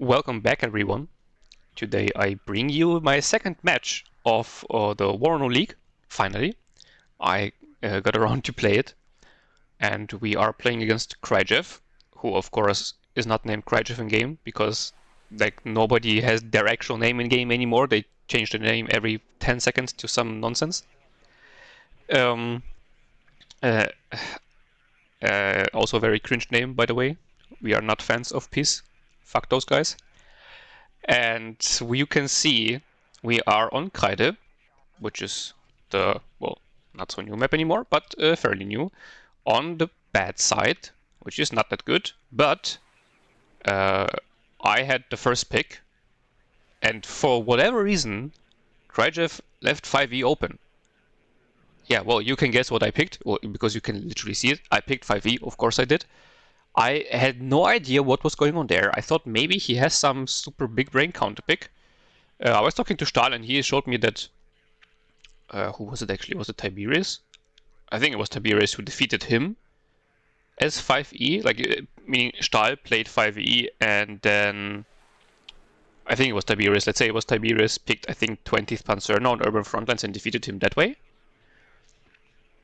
Welcome back, everyone. Today I bring you my second match of the WARNO League. Finally, I got around to play it, and we are playing against Kryjev, who of course is not named Kryjev in game because like nobody has their actual name in game anymore. They change the name every 10 seconds to some nonsense. Um, uh, Also a very cringe name, by the way. We are not fans of peace. Fuck those guys. And you can see we are on Kreide, which is the, well, not so new map anymore, but fairly new, on the bad side, which is not that good. But I had the first pick, and for whatever reason, Kryjev left 5e open. Yeah, well, you can guess what I picked, well, because you can literally see it. I picked 5e, of course I did. I had no idea what was going on there. I thought maybe he has some super big brain counter pick. I was talking to Stahl and he showed me that... who was it actually? Was it Tiberius? I think it was Tiberius who defeated him as 5e. Like, meaning Stahl played 5e and then... I think it was Tiberius. Let's say it was Tiberius picked, I think, 20th Panzer on Urban Frontlines and defeated him that way.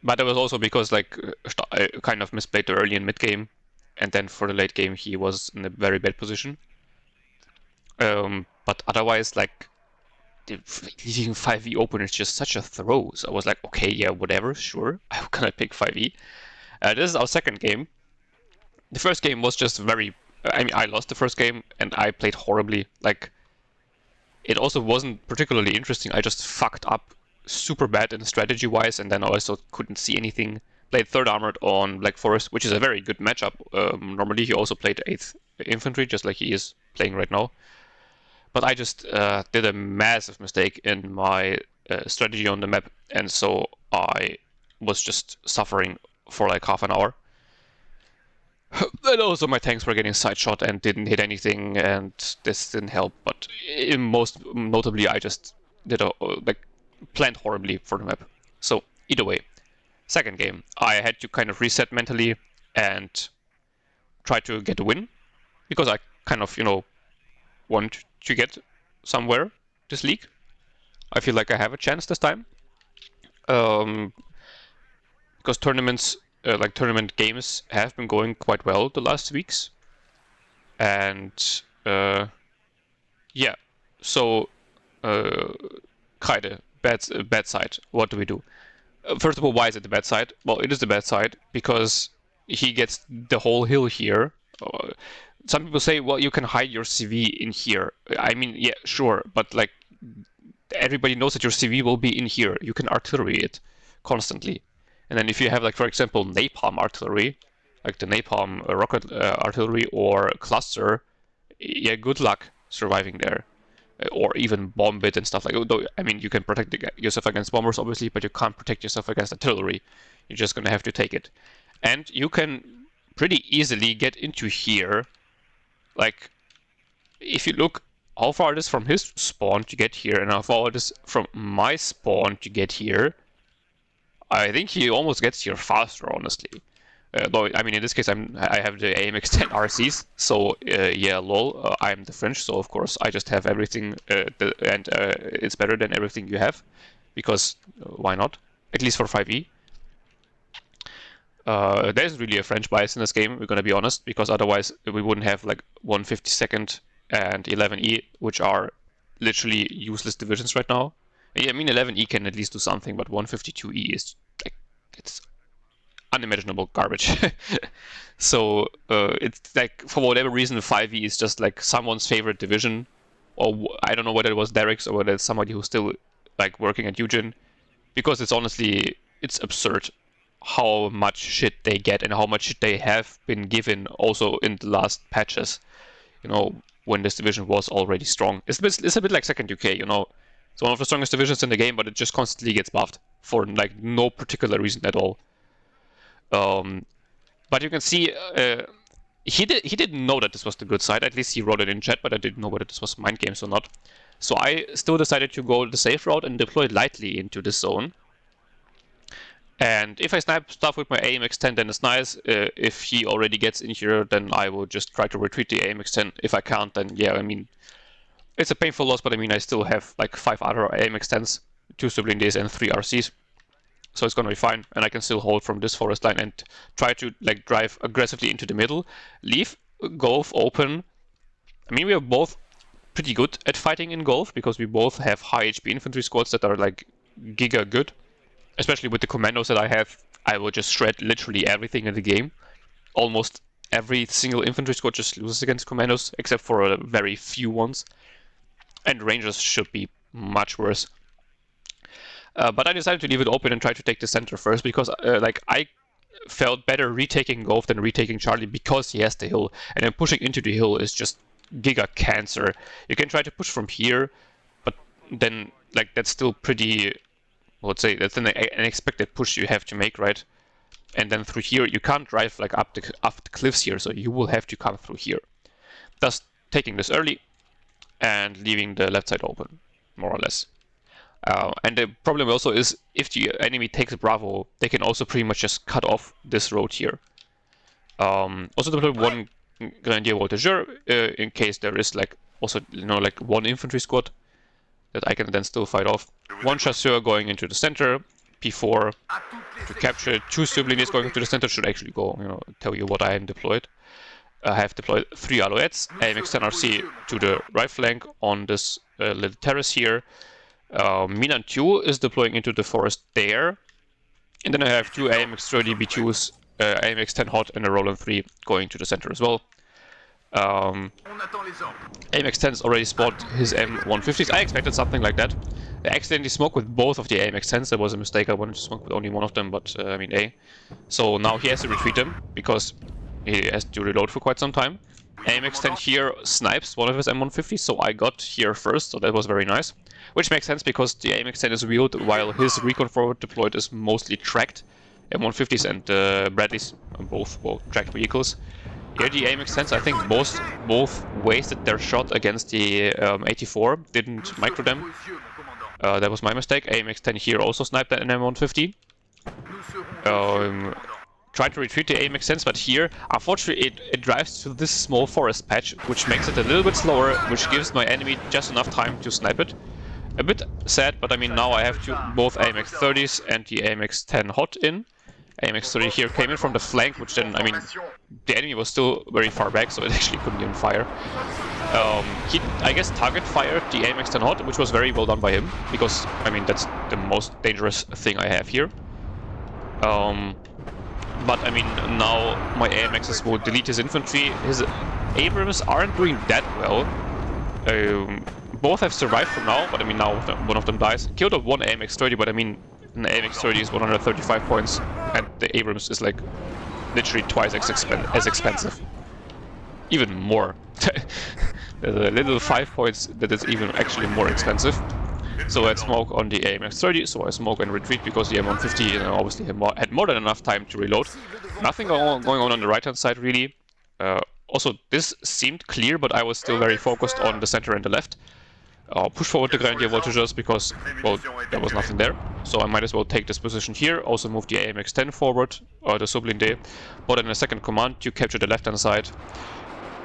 But it was also because, like, Stahl kind of misplayed the early and mid game. And then for the late game, he was in a very bad position. But otherwise, like, leaving 5e open is just such a throw. So I was like, okay, yeah, whatever, sure. I'm gonna pick 5e. This is our second game. The first game was just very... I mean, I lost the first game, and I played horribly. Like, it also wasn't particularly interesting. I just fucked up super bad in strategy-wise, and then I also couldn't see anything. Played 3rd Armored on Black Forest, which is a very good matchup. Normally he also played 8th Infantry, just like he is playing right now. But I just did a massive mistake in my strategy on the map, and so I was just suffering for like half an hour. And also my tanks were getting side shot and didn't hit anything, and this didn't help. But most notably, I just did planned horribly for the map. So either way, second game, I had to kind of reset mentally and try to get a win, because I kind of, want to get somewhere this league. I feel like I have a chance this time. Because tournaments, like tournament games, have been going quite well the last weeks. And yeah, so Kreide, bad side. What do we do? First of all, why is it the bad side? Well, it is the bad side because he gets the whole hill here. Some people say, well, you can hide your CV in here. I mean, yeah, sure, but like everybody knows that your CV will be in here. You can artillery it constantly. And then if you have, like, for example, napalm artillery, like the napalm rocket artillery or cluster, yeah, good luck surviving there. Or even bomb it and stuff like that. I mean, you can protect yourself against bombers, obviously, but you can't protect yourself against artillery. You're just gonna have to take it. And you can pretty easily get into here. Like, if you look how far it is from his spawn to get here and how far it is from my spawn to get here, I think he almost gets here faster, honestly. Though, I mean, in this case, I have the AMX-10 RCs, so yeah, lol, I'm the French, so of course I just have everything, and it's better than everything you have, because why not? At least for 5e. There's really a French bias in this game, we're gonna be honest, because otherwise we wouldn't have like 152nd and 11e, which are literally useless divisions right now. I mean, 11e can at least do something, but 152e is like, it's unimaginable garbage. So it's like, for whatever reason, 5e is just like someone's favorite division, or I don't know whether it was Derek's or whether it's somebody who's still like working at Eugen, because it's honestly, it's absurd how much shit they get and how much shit they have been given also in the last patches, when this division was already strong. It's a bit like second UK, it's one of the strongest divisions in the game, but it just constantly gets buffed for like no particular reason at all. But you can see he didn't know that this was the good side. At least he wrote it in chat, but I didn't know whether this was mind games or not. So I still decided to go the safe route and deploy lightly into this zone. And if I snipe stuff with my AMX-10, then it's nice. If he already gets in here, then I will just try to retreat the AMX-10. If I can't, then yeah, I mean, it's a painful loss, but I mean, I still have like 5 other AMX-10s, 2 sibling days, and 3 RCs. So it's gonna be fine, and I can still hold from this forest line and try to like drive aggressively into the middle, leave Golf open. I mean, we are both pretty good at fighting in Golf because we both have high HP infantry squads that are like giga good. Especially with the commandos that I have, I will just shred literally everything in the game. Almost every single infantry squad just loses against commandos, except for a very few ones. And rangers should be much worse. But I decided to leave it open and try to take the center first because like I felt better retaking Golf than retaking Charlie because he has the hill. And then pushing into the hill is just giga cancer. You can try to push from here, but then like that's still pretty... Let's say that's an unexpected push you have to make, right? And then through here, you can't drive like up the cliffs here, so you will have to come through here. Thus, taking this early and leaving the left side open, more or less. And the problem also is, if the enemy takes Bravo, they can also pretty much just cut off this road here. Also deploy one Grenadier Voltigeur in case there is like also like one infantry squad that I can then still fight off. One chasseur going into the center, P4 to capture. 2 siblings going into the center should actually go, tell you what I am deployed. I have deployed 3 alouettes, AMX-10 RC to the right flank on this little terrace here. Milan 2 is deploying into the forest there. And then I have 2 AMX-30 B2s, AMX-10 Hot and a Roland 3 going to the center as well. AMX-10's already spotted his M150s. I expected something like that. I accidentally smoked with both of the AMX-10s. That was a mistake. I wanted to smoke with only one of them, but I mean A. So now he has to retreat them because he has to reload for quite some time. AMX-10 here snipes one of his M150s, so I got here first, so that was very nice. Which makes sense because the AMX-10 is wheeled while his recon forward deployed is mostly tracked. M150s and Bradleys are both tracked vehicles. Here the AMX-10s, I think both wasted their shot against the 84, didn't micro them. That was my mistake. AMX-10 here also sniped an M150. Tried to retreat the AMX-10s, but here, unfortunately, it drives to this small forest patch, which makes it a little bit slower, which gives my enemy just enough time to snipe it. A bit sad, but I mean now I have both AMX-30s and the AMX-10 Hot in. AMX-30 here came in from the flank, which then, I mean, the enemy was still very far back, so it actually couldn't even fire. He, I guess, target fired the AMX-10 Hot, which was very well done by him, because, I mean, that's the most dangerous thing I have here. But, I mean, now my AMXs will delete his infantry. His Abrams aren't doing that well. Both have survived for now, but I mean, now one of them dies. Killed off one AMX-30, but I mean, an AMX-30 is 135 points, and the Abrams is like literally twice as expensive. Even more. There's a little 5 points that is even actually more expensive. So I smoke on the AMX-30, so I smoke and retreat because the M150 obviously had more than enough time to reload. Nothing going on the right-hand side, really. Also, this seemed clear, but I was still very focused on the center and the left. Push forward the Grenadier Voltigeurs because, well, there was nothing there. So I might as well take this position here, also move the AMX-10 forward, or the Sublinde, but in a second command to capture the left-hand side.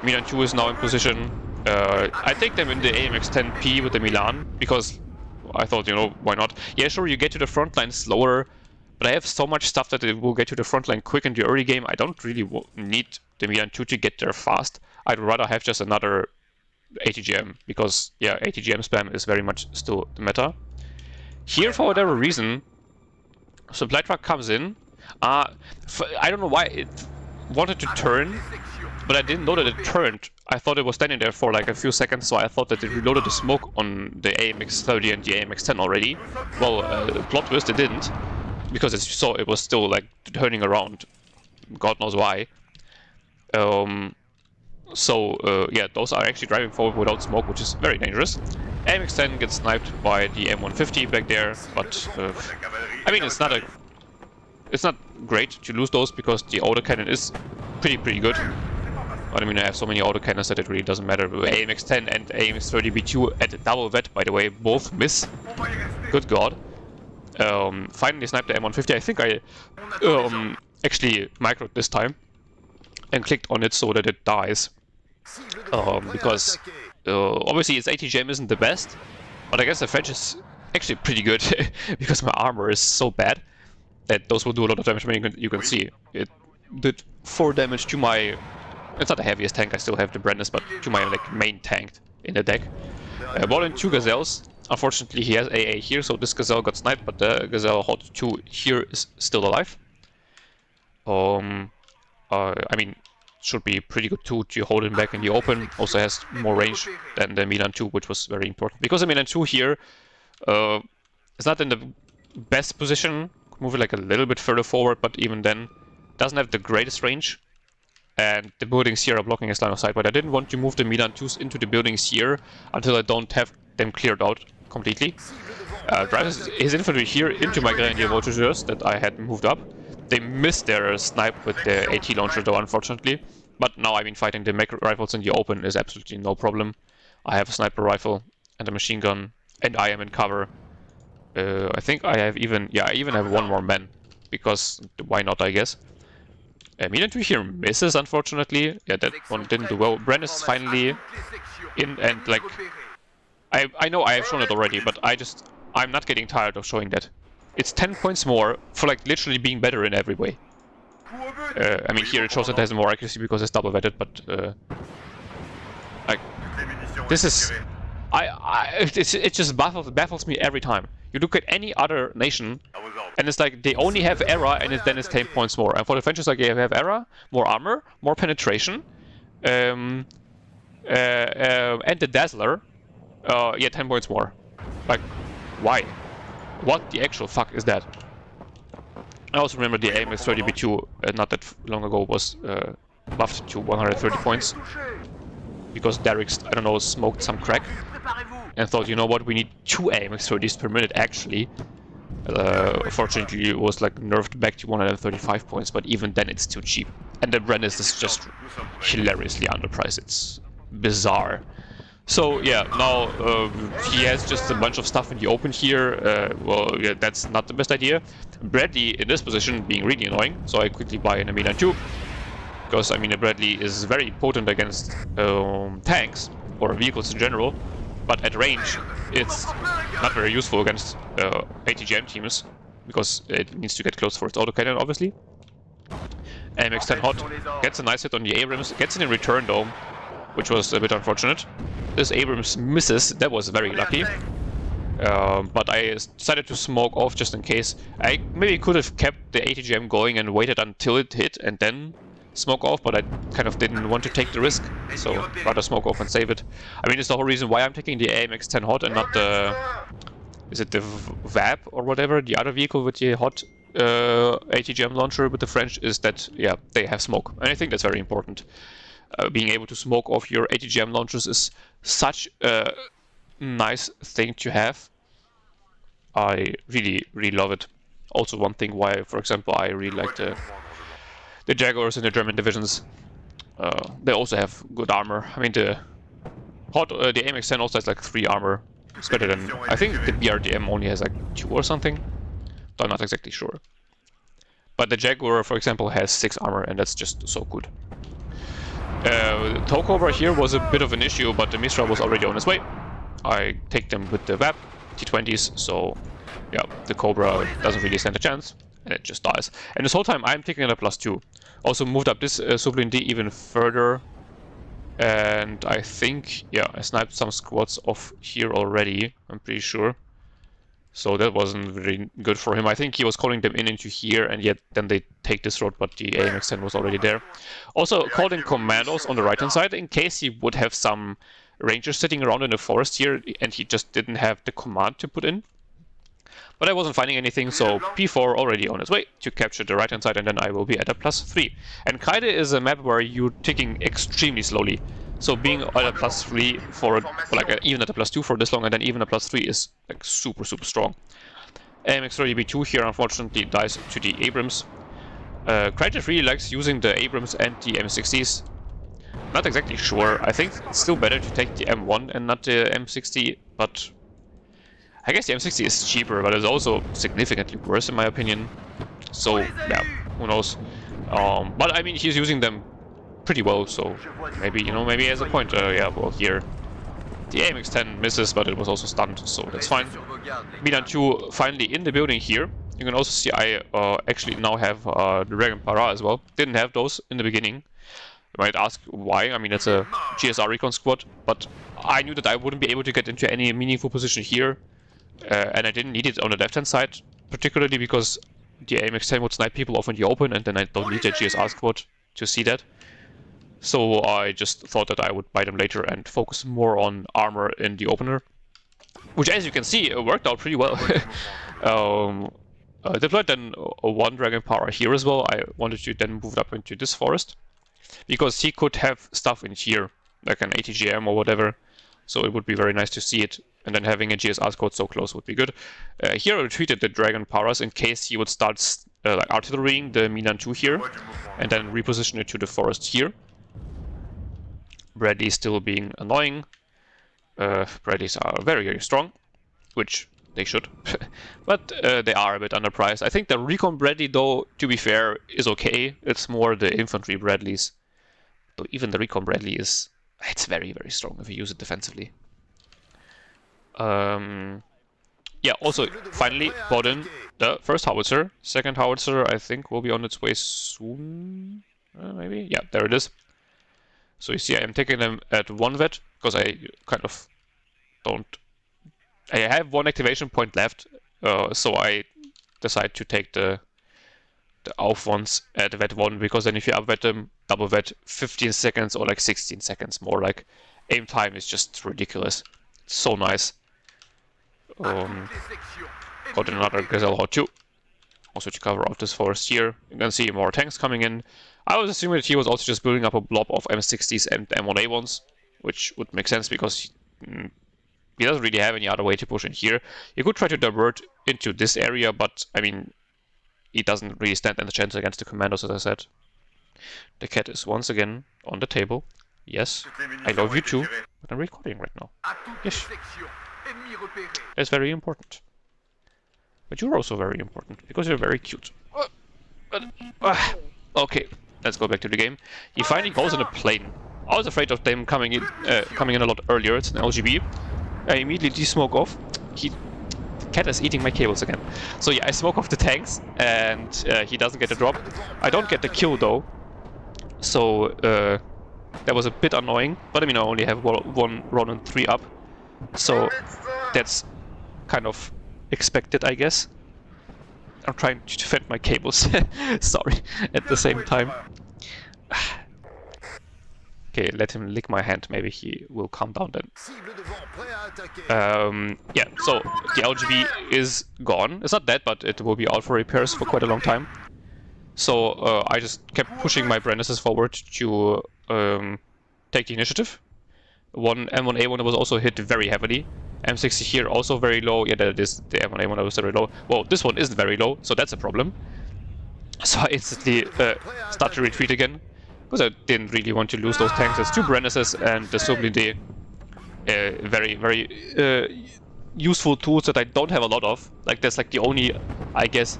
Milan 2 is now in position. I take them in the AMX-10P with the Milan, because I thought, why not? Yeah, sure, you get to the front line slower, but I have so much stuff that it will get to the front line quick in the early game. I don't really need the Milan 2 to get there fast. I'd rather have just another ATGM, because, yeah, ATGM spam is very much still the meta. Here, for whatever reason, supply truck comes in. I don't know why it wanted to turn, but I didn't know that it turned. I thought it was standing there for like a few seconds, so I thought that it reloaded the smoke on the AMX-30 and the AMX-10 already. Well, plot twist, it didn't, because as you saw, it was still like turning around. God knows why. Yeah, those are actually driving forward without smoke, which is very dangerous. AMX-10 gets sniped by the M150 back there, but I mean, it's not great to lose those because the autocannon is pretty good. But I mean, I have so many autocannons that it really doesn't matter. AMX-10 and AMX-30 B2 at double vet, by the way, both miss. Good God. Finally sniped the M150. I think I actually microed this time and clicked on it so that it dies. Because obviously its ATGM isn't the best, but I guess the French is actually pretty good because my armor is so bad that those will do a lot of damage. I mean, you can see it did 4 damage to my... It's not the heaviest tank, I still have the Brandis, but to my like main tank in the deck. Brought in 2 Gazelles. Unfortunately, he has AA here, so this Gazelle got sniped, but the Gazelle Hot 2 here is still alive. I mean, should be pretty good too to hold him back in the open. Also has more range than the Milan 2, which was very important. Because the Milan 2 here is not in the best position. Move it like a little bit further forward, but even then doesn't have the greatest range. And the buildings here are blocking his line of sight, but I didn't want to move the Milan 2s into the buildings here until I don't have them cleared out completely. Drives his infantry here into my grenadier voltigeurs that I had moved up. They missed their snipe with the AT launcher though, unfortunately. But now, I mean, fighting the mech rifles in the open is absolutely no problem. I have a sniper rifle and a machine gun, and I am in cover. I think I have even... Yeah, I even have 1 more man. Because why not, I guess. Milan 2 here misses, unfortunately. Yeah, that one didn't do well. Brandis is finally in, and like... I know I have shown it already, but I'm not getting tired of showing that. It's 10 points more for like literally being better in every way. I mean, here it shows that it has more accuracy because it's double vetted, but like this is it just baffles me every time. You look at any other nation, and it's like they only have era, and then it's 10 points more. And for the French, it's like they have era, more armor, more penetration, and the Dazzler, yeah, 10 points more. Like, why? What the actual fuck is that? I also remember the AMX 30B2 not that long ago was buffed to 130 points. Because Derek's, I don't know, smoked some crack. And thought, you know what, we need 2 AMX 30s per minute actually. Fortunately it was like nerfed back to 135 points, but even then it's too cheap. And the Brandis is just hilariously underpriced, it's bizarre. So yeah, now he has just a bunch of stuff in the open here. Well, yeah, that's not the best idea. Bradley in this position being really annoying, so I quickly buy an Milan 2. Because, I mean, a Bradley is very potent against tanks, or vehicles in general. But at range, it's not very useful against ATGM teams. Because it needs to get close for its autocannon, obviously. AMX-10 Hot gets a nice hit on the Abrams, gets it in return though, which was a bit unfortunate. This Abrams misses, that was very lucky. But I decided to smoke off just in case. I maybe could have kept the ATGM going and waited until it hit and then smoke off, but I kind of didn't want to take the risk, so rather smoke off and save it. I mean, it's the whole reason why I'm taking the AMX-10 Hot and not the... Is it the VAP or whatever? The other vehicle with the hot ATGM launcher with the French is that, yeah, they have smoke. And I think that's very important. Being able to smoke off your ATGM launchers is such a nice thing to have. I really, really love it. Also one thing why, for example, I really like the Jaguars in the German divisions. They also have good armor. I mean, the AMX-10 also has like 3 armor. It's better than... I think the BRDM only has like 2 or something. So I'm not exactly sure. But the Jaguar, for example, has 6 armor, and that's just so good. Tow Cobra here was a bit of an issue, but the Mistral was already on its way. I take them with the VAP, T20s, so yeah, the Cobra doesn't really stand a chance, and it just dies. And this whole time I'm taking it a +2. Also moved up this Sublin D even further, and I think, yeah, I sniped some squads off here already, I'm pretty sure. So that wasn't very good for him. I think he was calling them in into here, and yet then they take this road, but the AMX-10 was already there. Also called in commandos on the right-hand side in case he would have some rangers sitting around in the forest here, and he just didn't have the command to put in. But I wasn't finding anything, so P4 already on its way to capture the right-hand side, and then I will be at a +3. And Kreide is a map where you're ticking extremely slowly. So being at a +3 for like even at a +2 for this long, and then even a +3 is like super, super strong. AMX-30B2 here unfortunately dies to the Abrams. Kryjev really likes using the Abrams and the M60s. Not exactly sure. I think it's still better to take the M1 and not the M60, but I guess the M60 is cheaper, but it's also significantly worse in my opinion. So, yeah, who knows. But I mean, he's using them pretty well, so maybe, you know, maybe he has a point. Yeah, well, here the AMX-10 misses, but it was also stunned, so that's fine. Milan 2 finally in the building here. You can also see I actually now have the Dragon Para as well. Didn't have those in the beginning. You might ask why. I mean, it's a GSR recon squad, but I knew that I wouldn't be able to get into any meaningful position here, and I didn't need it on the left-hand side, particularly because the AMX-10 would snipe people off in the open, and then I don't need a GSR squad to see that. So I just thought that I would buy them later and focus more on armor in the opener, which, as you can see, worked out pretty well. Deployed then one Dragon Power here as well. I wanted to then move it up into this forest, because he could have stuff in here, like an ATGM or whatever, so it would be very nice to see it, and then having a GSR squad so close would be good. Here I retreated the Dragon Powers in case he would start like artillerying the Milan 2 here, and then reposition it to the forest here. Bradley still being annoying. Bradleys are very, very strong, which they should, but they are a bit underpriced. I think the Recon Bradley, though, to be fair, is okay. It's more the Infantry Bradleys. Though even the Recon Bradley it's very, very strong if you use it defensively. Yeah, also, finally bought in the first howitzer. Second howitzer, I think, will be on its way soon, maybe? Yeah, there it is. So you see I am taking them at 1 vet, because I kind of don't... I have 1 activation point left, so I decide to take the AUF ones at vet 1, because then if you upvet them, double vet 15 seconds or like 16 seconds more. Like, aim time is just ridiculous. It's so nice. Got another Gazelle Hot 2. Also to cover off this forest here. You can see more tanks coming in. I was assuming that he was also just building up a blob of M60s and M1A1s, which would make sense because he doesn't really have any other way to push in here. You could try to divert into this area, but I mean, he doesn't really stand a chance against the commandos, as I said. The cat is once again on the table. Yes, I love you too, but I'm recording right now. Yes, it's very important. But you're also very important, because you're very cute. Okay, let's go back to the game. He finally goes in a plane. I was afraid of them coming in a lot earlier. It's an LGB. I immediately smoke off. The cat is eating my cables again. So yeah, I smoke off the tanks, and he doesn't get the drop. I don't get the kill though. So that was a bit annoying. But I mean, I only have one Ronin 3 up. So that's kind of expected, I guess. I'm trying to defend my cables. Sorry, at the same time. Okay, let him lick my hand. Maybe he will calm down then. Yeah, so the LGB is gone. It's not dead, but it will be out for repairs for quite a long time. So I just kept pushing my Brandis's forward to take the initiative. One M1A1 was also hit very heavily. M60 here also very low. Yeah, that is the M1A1 was very low. Well, this one isn't very low, so that's a problem. So I instantly start to retreat again, because I didn't really want to lose those tanks. There's 2 Brandises and the Sublinde. Very, very useful tools that I don't have a lot of. Like, that's like the only, I guess,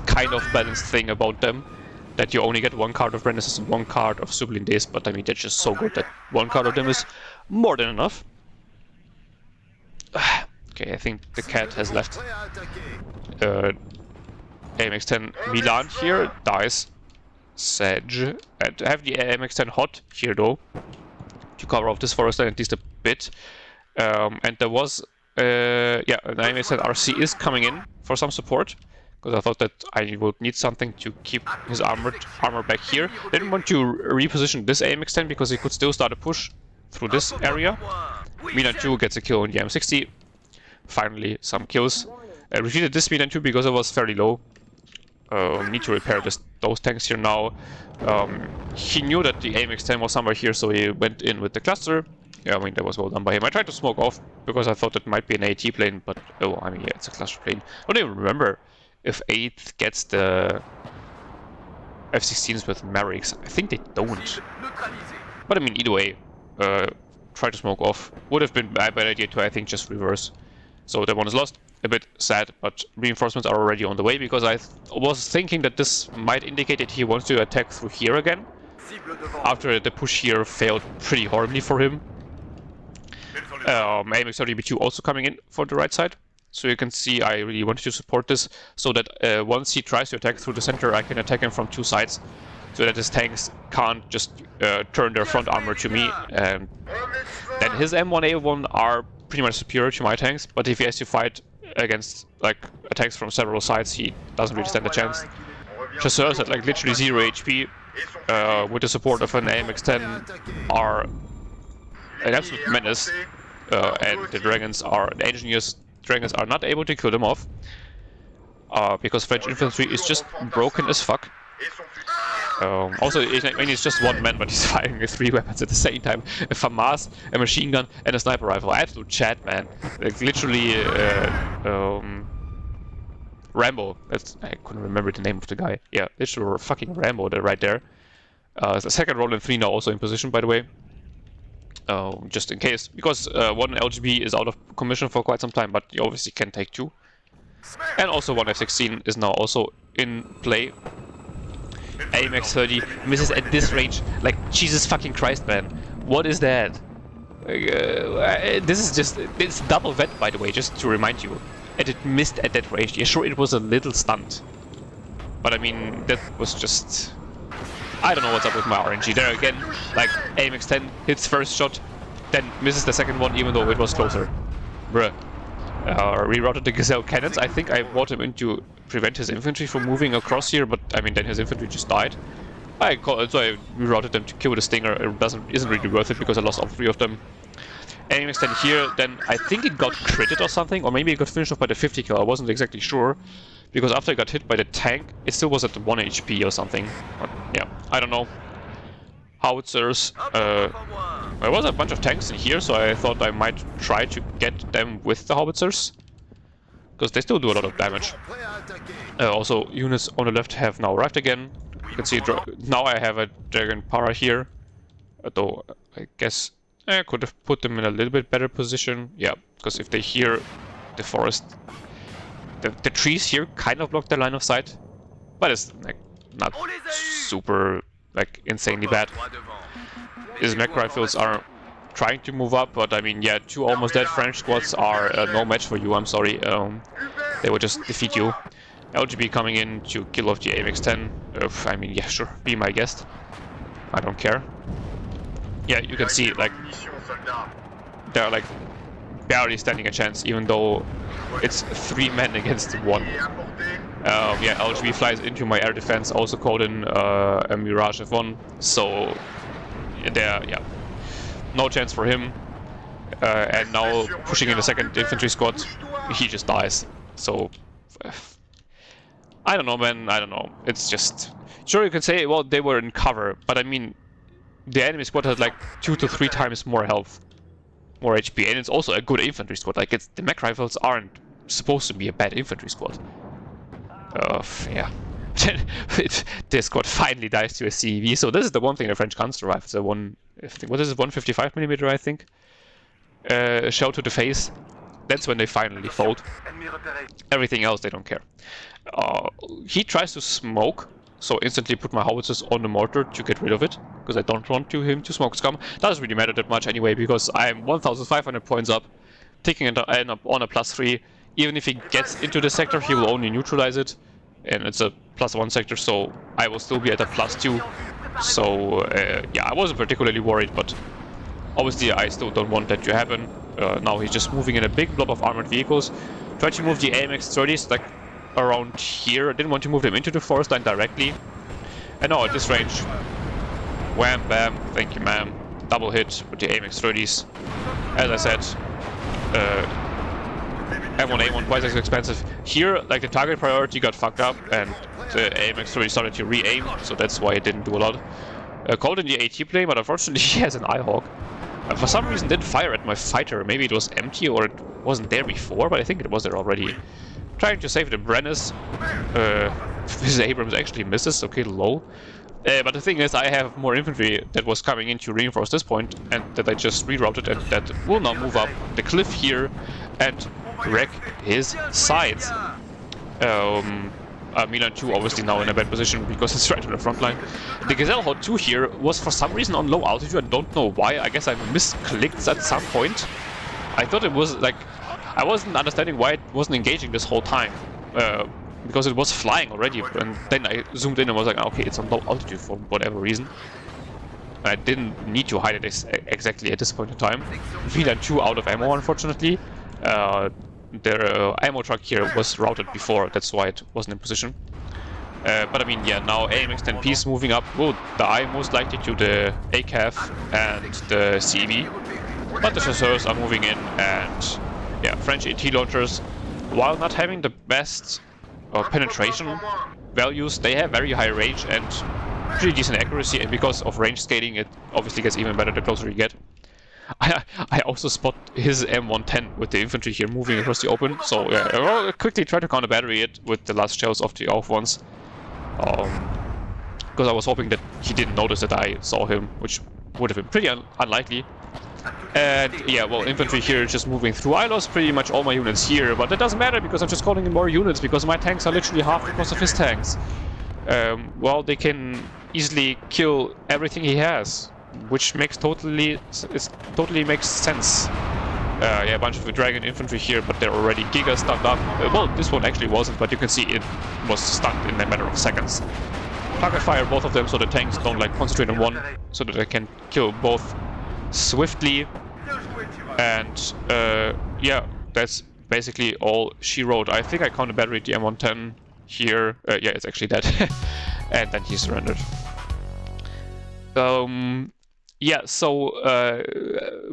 kind of balanced thing about them. That you only get 1 card of Brandises and 1 card of Sublindes, but I mean, they're just so good that 1 card of them is more than enough. Okay, I think the cat has left. AMX-10 Milan here dies. Sedge. And I have the AMX-10 Hot here though, to cover off this forest at least a bit. And there was, yeah, an AMX-10 RC is coming in for some support, because I thought that I would need something to keep his armor back here. Didn't want to reposition this AMX-10 because he could still start a push through this area. Milan 2 gets a kill on the M60. Finally, some kills. I retreated this Milan 2 because it was fairly low. Need to repair those tanks here now. He knew that the AMX-10 was somewhere here, so he went in with the cluster. Yeah, I mean, that was well done by him. I tried to smoke off because I thought it might be an AT plane, but oh, I mean, yeah, it's a cluster plane. I don't even remember if 8th gets the F-16s with Mavericks. I think they don't. But I mean, either way, try to smoke off. Would have been a bad idea to, I think, just reverse. So that one is lost. A bit sad, but reinforcements are already on the way, because I was thinking that this might indicate that he wants to attack through here again, after the push here failed pretty horribly for him. AMX 30B2 also coming in for the right side. So you can see I really wanted to support this, so that once he tries to attack through the center, I can attack him from two sides, so that his tanks can't just turn their front armor to me. And then his M1A1 are pretty much superior to my tanks, but if he has to fight against like attacks from several sides, he doesn't really stand a chance. Chasseurs at like literally 0 HP with the support of an AMX-10 are an absolute menace, and the engineers dragons are not able to kill them off, because French infantry is just broken as fuck. Also, I mean, it's just one man, but he's firing with 3 weapons at the same time: a FAMAS, a machine gun, and a sniper rifle. Absolute chat, man. Like literally, Rambo. I couldn't remember the name of the guy. Yeah, literally fucking Rambo. They're right there. The second Roland 3 now also in position, by the way. Just in case, because one LGB is out of commission for quite some time, but you obviously can take 2. And also one F-16 is now also in play. AMX 30 misses at this range. Like, Jesus fucking Christ, man. What is that? This is just... It's double vet, by the way, just to remind you. And it missed at that range. Yeah, sure, it was a little stunt. But I mean, that was just... I don't know what's up with my RNG. There again, like, AMX 10 hits first shot, then misses the second one even though it was closer. Bruh. Rerouted the Gazelle cannons. I think I brought him in to prevent his infantry from moving across here, but I mean, then his infantry just died. So I rerouted them to kill the Stinger. It isn't really worth it because I lost all 3 of them. AMX 10 here, then I think it got critted or something, or maybe it got finished off by the 50 kill. I wasn't exactly sure, because after it got hit by the tank, it still was at 1 HP or something. But yeah, I don't know. Howitzers. There was a bunch of tanks in here, so I thought I might try to get them with the howitzers, because they still do a lot of damage. Also, units on the left have now arrived again. You can see now I have a Dragon Para here, though I guess I could have put them in a little bit better position. Yeah, because if they hear the forest, the trees here kind of block their line of sight, but it's like not super like insanely bad. His mech rifles are trying to move up, but I mean, yeah, 2 almost dead French squads are no match for you. I'm sorry, they will just defeat you. LGB coming in to kill off the AMX-10. I mean, yeah, sure, be my guest. I don't care. Yeah, you can see like they're like barely standing a chance, even though it's 3 men against 1. Yeah, LGB flies into my air defense, also called in a Mirage F1, so there, yeah, no chance for him. And now pushing in the second infantry squad, he just dies. So I don't know, man, I don't know. It's just, sure, you can say, well, they were in cover, but I mean, the enemy squad has like 2 to 3 times more health, more HP, and it's also a good infantry squad. Like, the mech rifles aren't supposed to be a bad infantry squad. Yeah. This squad finally dies to a CEV, so this is the one thing the French can't survive. It's a what is it, 155mm, I think? Shell to the face. That's when they finally fold. Everything else, they don't care. He tries to smoke, so instantly put my howitzers on the mortar to get rid of it, because I don't want him to smoke scum. Doesn't really matter that much anyway, because I'm 1,500 points up, taking it on a +3. Even if he gets into the sector, he will only neutralize it, and it's a +1 sector, so I will still be at a +2. So yeah, I wasn't particularly worried, but obviously I still don't want that to happen. Now he's just moving in a big blob of armored vehicles. Try to move the AMX 30s like around here. I didn't want to move them into the forest line directly. And now at this range, wham bam, thank you ma'am, double hit with the AMX 30s. As I said, M1A1 twice as expensive. Here, like, the target priority got fucked up, and the AMX 30 started to re-aim, so that's why it didn't do a lot. Called in the AT plane, but unfortunately he has an IHawk. For some reason didn't fire at my fighter. Maybe it was empty or it wasn't there before, but I think it was there already. Trying to save the Brennus. His Abrams actually misses, okay, low. But the thing is, I have more infantry that was coming in to reinforce this point, and that I just rerouted, and that will now move up the cliff here, and wreck his sides. Milan 2 obviously now in a bad position because it's right on the front line. The Gazelle Horde 2 here was for some reason on low altitude. I don't know why. I guess I misclicked at some point. I thought it was like... I wasn't understanding why it wasn't engaging this whole time. Because it was flying already. And then I zoomed in and was like, okay, it's on low altitude for whatever reason. I didn't need to hide it exactly at this point in time. Milan 2 out of ammo, unfortunately. Their ammo truck here was routed before, that's why it wasn't in position. But I mean, yeah, now AMX-10Ps moving up will die most likely to the ACAF and the CEV. But the chasseurs are moving in, and yeah, French AT launchers, while not having the best penetration values, they have very high range and pretty decent accuracy, and because of range scaling, it obviously gets even better the closer you get. I also spot his M110 with the infantry here moving across the open, so yeah, I'll quickly try to counter battery it with the last shells of the IFVs. Because I was hoping that he didn't notice that I saw him, which would have been pretty unlikely. And yeah, well, infantry here just moving through. I lost pretty much all my units here, but that doesn't matter because I'm just calling in more units because my tanks are literally half the cost of his tanks. Well, they can easily kill everything he has, which makes totally makes sense. Yeah, a bunch of the dragon infantry here, but they're already giga stunned up. Well, this one actually wasn't, but you can see it was stunned in a matter of seconds. Target fire both of them so the tanks don't like concentrate on one, so that they can kill both swiftly. And yeah, that's basically all she wrote. I think I counted battery the M110 here. Yeah, it's actually dead. And then he surrendered. Yeah, so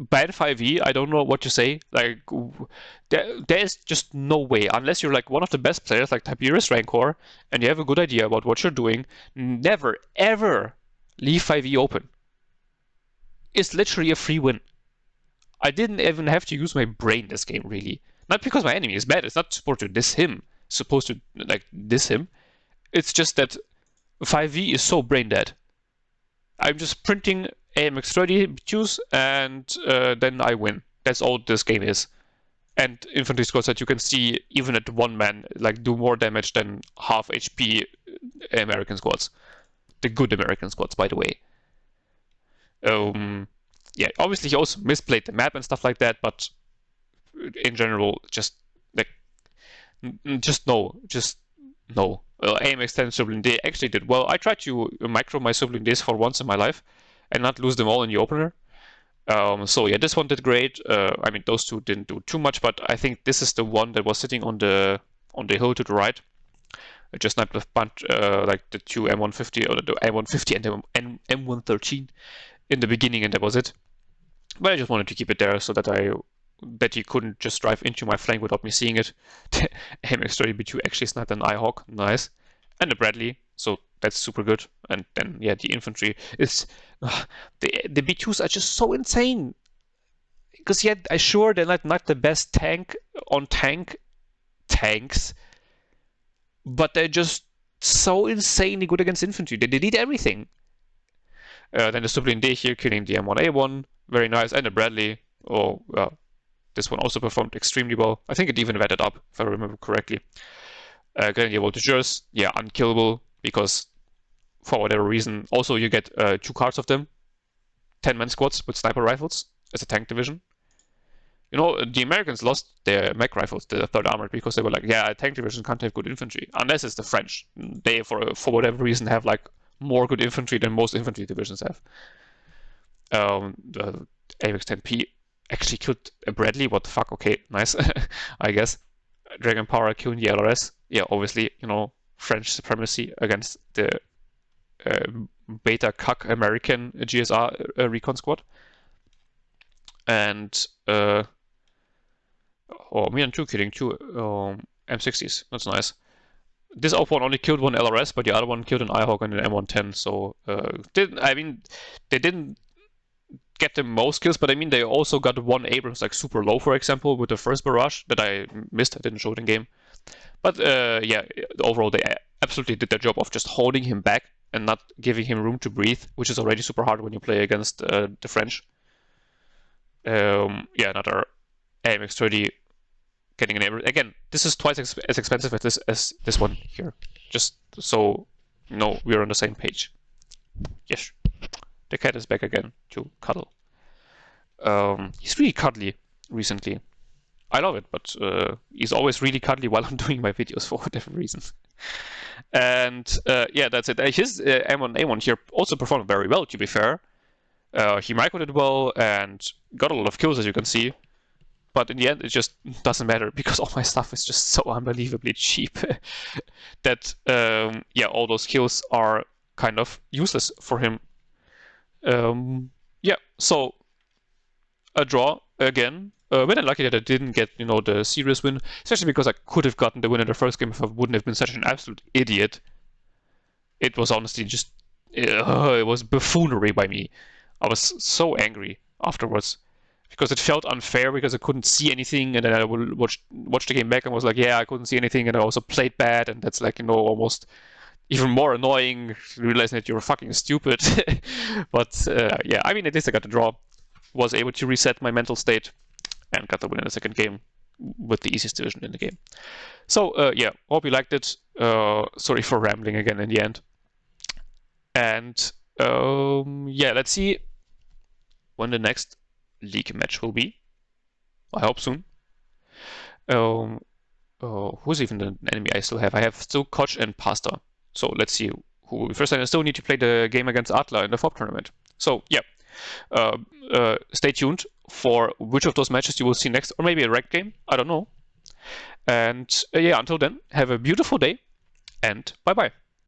bad 5e, I don't know what to say. Like, there's just no way, unless you're like one of the best players like Tiberius Rancor, and you have a good idea about what you're doing, never, ever leave 5e open. It's literally a free win. I didn't even have to use my brain this game, really. Not because my enemy is bad, it's not supposed to diss him. It's supposed to, like, diss him. It's just that 5e is so brain dead. I'm just printing AMX-30 juice and then I win. That's all this game is. And infantry squads that you can see, even at one man, like do more damage than half HP American squads. The good American squads, by the way. Yeah, obviously he also misplayed the map and stuff like that, but in general, just like, no. AMX-10 sibling they actually did well. I tried to micro my sibling days for once in my life and not lose them all in the opener. So yeah, this one did great. I mean, those two didn't do too much, but I think this is the one that was sitting on the hill to the right. I just sniped a bunch, like the two M150 or the M150 and M113 in the beginning, and that was it. But I just wanted to keep it there so that he couldn't just drive into my flank without me seeing it. MX-30B2 actually sniped an IHawk, nice. And a Bradley, so that's super good. And then, yeah, the infantry is... the B2s are just so insane. Because, yeah, I'm sure they're not the best tank on tanks, but they're just so insanely good against infantry. They did everything. Then the Sublime D here killing the M1A1, very nice, and a Bradley. Oh, well, this one also performed extremely well. I think it even vetted up, if I remember correctly. Grenadier Voltigeurs, yeah, unkillable, because for whatever reason, also you get 2 cards of them, 10-man squads with sniper rifles as a tank division. You know, the Americans lost their mech rifles, the 3rd Armored, because they were like, yeah, a tank division can't have good infantry, unless it's the French. They, for whatever reason, have like more good infantry than most infantry divisions have. The AMX-10P actually killed a Bradley. What the fuck? Okay, nice, I guess. Dragon Power killing the LRS. Yeah, obviously, you know, French supremacy against the beta cuck American GSR recon squad. And Milan 2 killing 2 M60s. That's nice. This op one only killed 1 LRS, but the other one killed an IHawk and an M110. So they didn't get the most kills, but I mean they also got 1 Abrams like super low, for example, with the first barrage that I missed. I didn't show it in game. But yeah, overall they absolutely did their job of just holding him back and not giving him room to breathe, which is already super hard when you play against the French. Yeah, another AMX-30 getting an average. Again, this is twice as expensive as this one here. Just so you know, we're on the same page. Yes, the cat is back again to cuddle. He's really cuddly recently. I love it, but he's always really cuddly while I'm doing my videos for whatever reason. And yeah, that's it. His M1A1 here also performed very well, to be fair. He microed it well and got a lot of kills, as you can see. But in the end, it just doesn't matter because all my stuff is just so unbelievably cheap that, yeah, all those kills are kind of useless for him. Yeah, so a draw again. Bit unlucky that I didn't get, you know, the serious win, especially because I could have gotten the win in the first game if I wouldn't have been such an absolute idiot. It was honestly just, it was buffoonery by me. I was so angry afterwards because it felt unfair because I couldn't see anything, and then I would watch the game back and was like, yeah, I couldn't see anything, and I also played bad, and that's like, you know, almost even more annoying, realizing that you're fucking stupid. But yeah, I mean, at least I got the draw, was able to reset my mental state, and got the win in the second game with the easiest division in the game. So yeah, hope you liked it. Sorry for rambling again in the end. And yeah, let's see when the next league match will be. I hope soon. Who's even the enemy I still have? I have still Koch and Pasta. So let's see who. First, I still need to play the game against Adler in the FOB tournament. So yeah, stay tuned for which of those matches you will see next, or maybe a ranked game. I don't know. And yeah, until then, have a beautiful day, and bye bye.